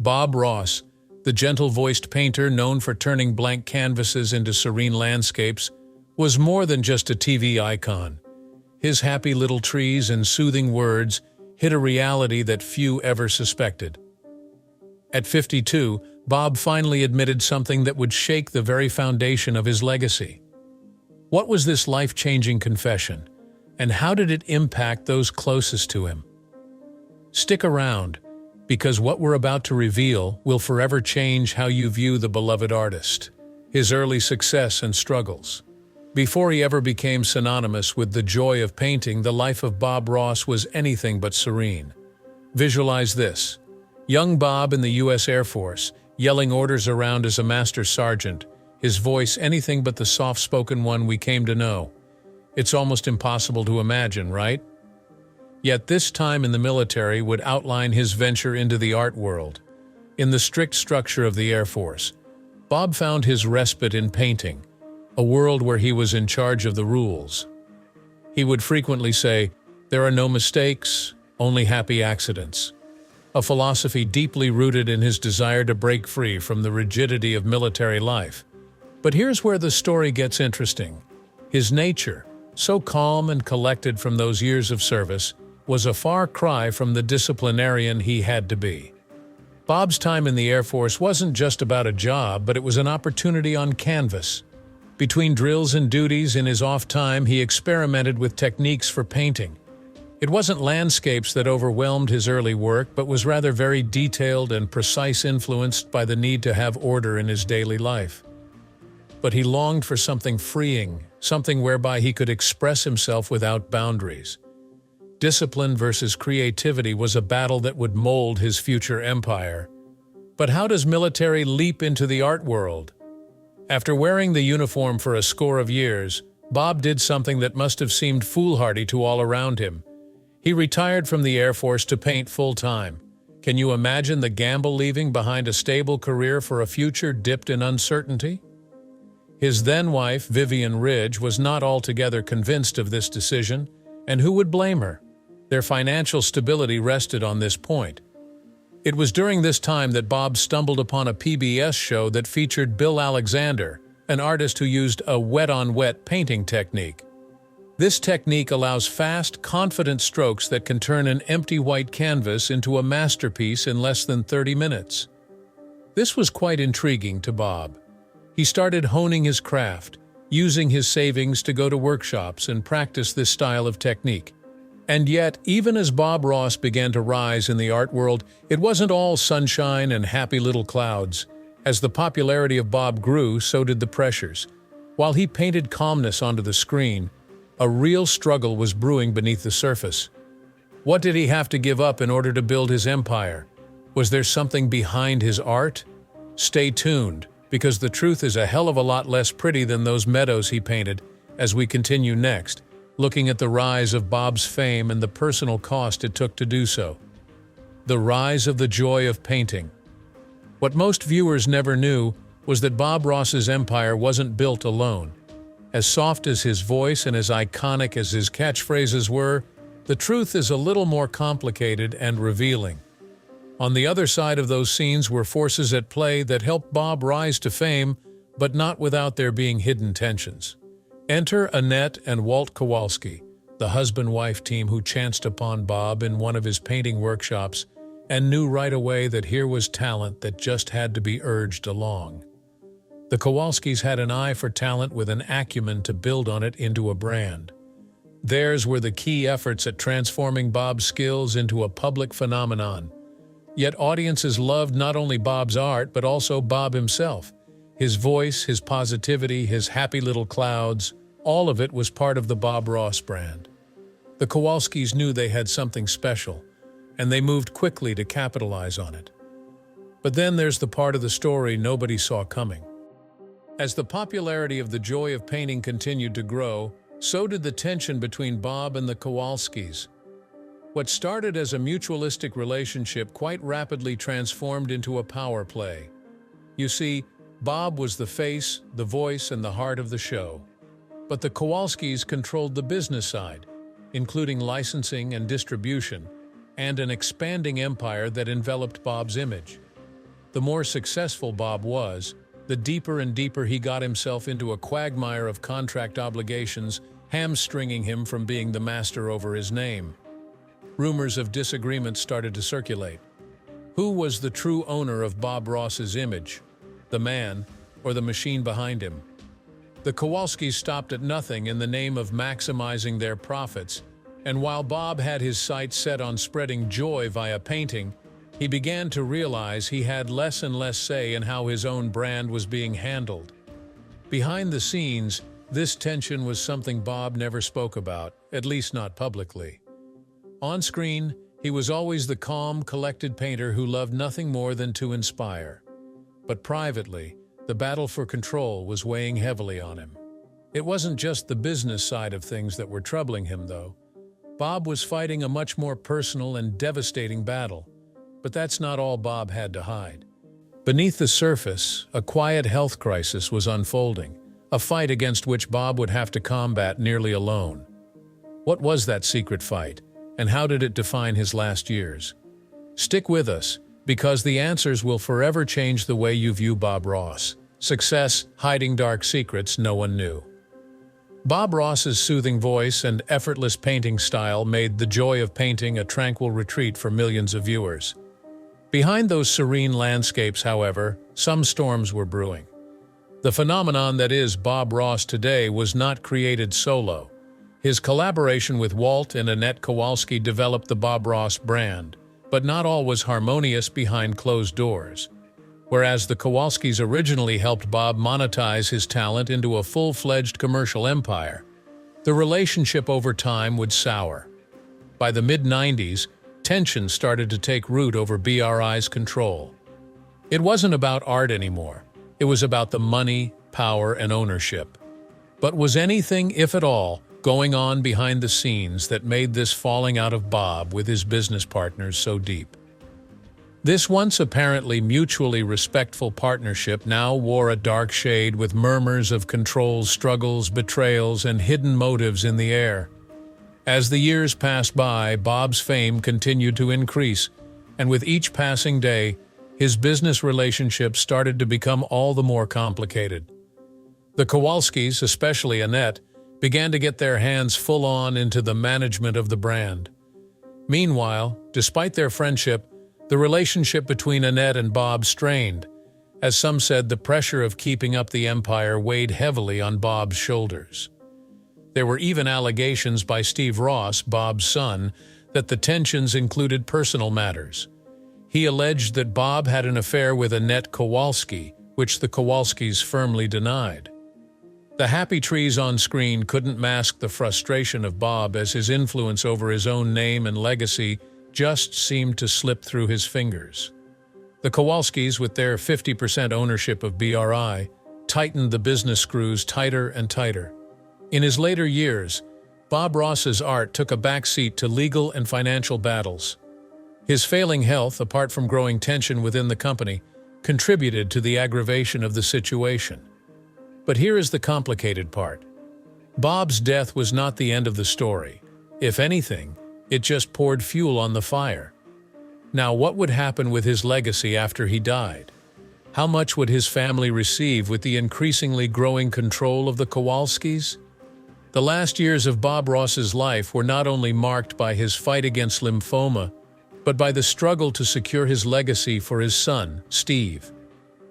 Bob Ross, the gentle-voiced painter known for turning blank canvases into serene landscapes, was more than just a TV icon. His happy little trees and soothing words hid a reality that few ever suspected. At 52, Bob finally admitted something that would shake the very foundation of his legacy. What was this life-changing confession, and how did it impact those closest to him? Stick around, because what we're about to reveal will forever change how you view the beloved artist, his early success and struggles. Before he ever became synonymous with the joy of painting, the life of Bob Ross was anything but serene. Visualize this: young Bob in the U.S. Air Force, yelling orders around as a master sergeant, his voice anything but the soft-spoken one we came to know. It's almost impossible to imagine, right? Yet this time in the military would outline his venture into the art world. In the strict structure of the Air Force, Bob found his respite in painting, a world where he was in charge of the rules. He would frequently say, "There are no mistakes, only happy accidents," a philosophy deeply rooted in his desire to break free from the rigidity of military life. But here's where the story gets interesting. His nature, so calm and collected from those years of service, was a far cry from the disciplinarian he had to be. Bob's time in the Air Force wasn't just about a job, but it was an opportunity on canvas. Between drills and duties in his off time, he experimented with techniques for painting. It wasn't landscapes that overwhelmed his early work, but was rather very detailed and precise, influenced by the need to have order in his daily life. But he longed for something freeing, something whereby he could express himself without boundaries. Discipline versus creativity was a battle that would mold his future empire. But how does military leap into the art world? After wearing the uniform for a score of years, Bob did something that must have seemed foolhardy to all around him. He retired from the Air Force to paint full-time. Can you imagine the gamble, leaving behind a stable career for a future dipped in uncertainty? His then-wife, Vivian Ridge, was not altogether convinced of this decision, and who would blame her? Their financial stability rested on this point. It was during this time that Bob stumbled upon a PBS show that featured Bill Alexander, an artist who used a wet-on-wet painting technique. This technique allows fast, confident strokes that can turn an empty white canvas into a masterpiece in less than 30 minutes. This was quite intriguing to Bob. He started honing his craft, using his savings to go to workshops and practice this style of technique. And yet, even as Bob Ross began to rise in the art world, it wasn't all sunshine and happy little clouds. As the popularity of Bob grew, so did the pressures. While he painted calmness onto the screen, a real struggle was brewing beneath the surface. What did he have to give up in order to build his empire? Was there something behind his art? Stay tuned, because the truth is a hell of a lot less pretty than those meadows he painted, as we continue next, looking at the rise of Bob's fame and the personal cost it took to do so. The rise of the joy of painting. What most viewers never knew was that Bob Ross's empire wasn't built alone. As soft as his voice and as iconic as his catchphrases were, the truth is a little more complicated and revealing. On the other side of those scenes were forces at play that helped Bob rise to fame, but not without there being hidden tensions. Enter Annette and Walt Kowalski, the husband-wife team who chanced upon Bob in one of his painting workshops and knew right away that here was talent that just had to be urged along. The Kowalskis had an eye for talent with an acumen to build on it into a brand. Theirs were the key efforts at transforming Bob's skills into a public phenomenon. Yet audiences loved not only Bob's art, but also Bob himself. His voice, his positivity, his happy little clouds, all of it was part of the Bob Ross brand. The Kowalskis knew they had something special, and they moved quickly to capitalize on it. But then there's the part of the story nobody saw coming. As the popularity of the joy of painting continued to grow, so did the tension between Bob and the Kowalskis. What started as a mutualistic relationship quite rapidly transformed into a power play. You see, Bob was the face, the voice, and the heart of the show. But the Kowalskis controlled the business side, including licensing and distribution, and an expanding empire that enveloped Bob's image. The more successful Bob was, the deeper and deeper he got himself into a quagmire of contract obligations, hamstringing him from being the master over his name. Rumors of disagreement started to circulate. Who was the true owner of Bob Ross's image? The man or the machine behind him? The Kowalskis stopped at nothing in the name of maximizing their profits, and while Bob had his sights set on spreading joy via painting, he began to realize he had less and less say in how his own brand was being handled. Behind the scenes, this tension was something Bob never spoke about, at least not publicly. On screen, he was always the calm, collected painter who loved nothing more than to inspire. But privately, the battle for control was weighing heavily on him. It wasn't just the business side of things that were troubling him, though. Bob was fighting a much more personal and devastating battle. But that's not all Bob had to hide. Beneath the surface, a quiet health crisis was unfolding, a fight against which Bob would have to combat nearly alone. What was that secret fight, and how did it define his last years? Stick with us, because the answers will forever change the way you view Bob Ross. Success hiding dark secrets no one knew. Bob Ross's soothing voice and effortless painting style made the joy of painting a tranquil retreat for millions of viewers. Behind those serene landscapes, however, some storms were brewing. The phenomenon that is Bob Ross today was not created solo. His collaboration with Walt and Annette Kowalski developed the Bob Ross brand, but not all was harmonious behind closed doors. Whereas the Kowalskis originally helped Bob monetize his talent into a full-fledged commercial empire, the relationship over time would sour. By the mid-90s, tension started to take root over BRI's control. It wasn't about art anymore. It was about the money, power, and ownership. But was anything, if at all, going on behind the scenes that made this falling out of Bob with his business partners so deep? This once apparently mutually respectful partnership now wore a dark shade, with murmurs of control, struggles, betrayals, and hidden motives in the air. As the years passed by, Bob's fame continued to increase, and with each passing day, his business relationships started to become all the more complicated. The Kowalskis, especially Annette, began to get their hands full-on into the management of the brand. Meanwhile, despite their friendship, the relationship between Annette and Bob strained. As some said, the pressure of keeping up the empire weighed heavily on Bob's shoulders. There were even allegations by Steve Ross, Bob's son, that the tensions included personal matters. He alleged that Bob had an affair with Annette Kowalski, which the Kowalskis firmly denied. The happy trees on screen couldn't mask the frustration of Bob, as his influence over his own name and legacy just seemed to slip through his fingers. The Kowalskis, with their 50% ownership of BRI, tightened the business screws tighter and tighter. In his later years, Bob Ross's art took a backseat to legal and financial battles. His failing health, apart from growing tension within the company, contributed to the aggravation of the situation. But here is the complicated part. Bob's death was not the end of the story. If anything, it just poured fuel on the fire. Now, what would happen with his legacy after he died? How much would his family receive with the increasingly growing control of the Kowalskis? The last years of Bob Ross's life were not only marked by his fight against lymphoma, but by the struggle to secure his legacy for his son, Steve.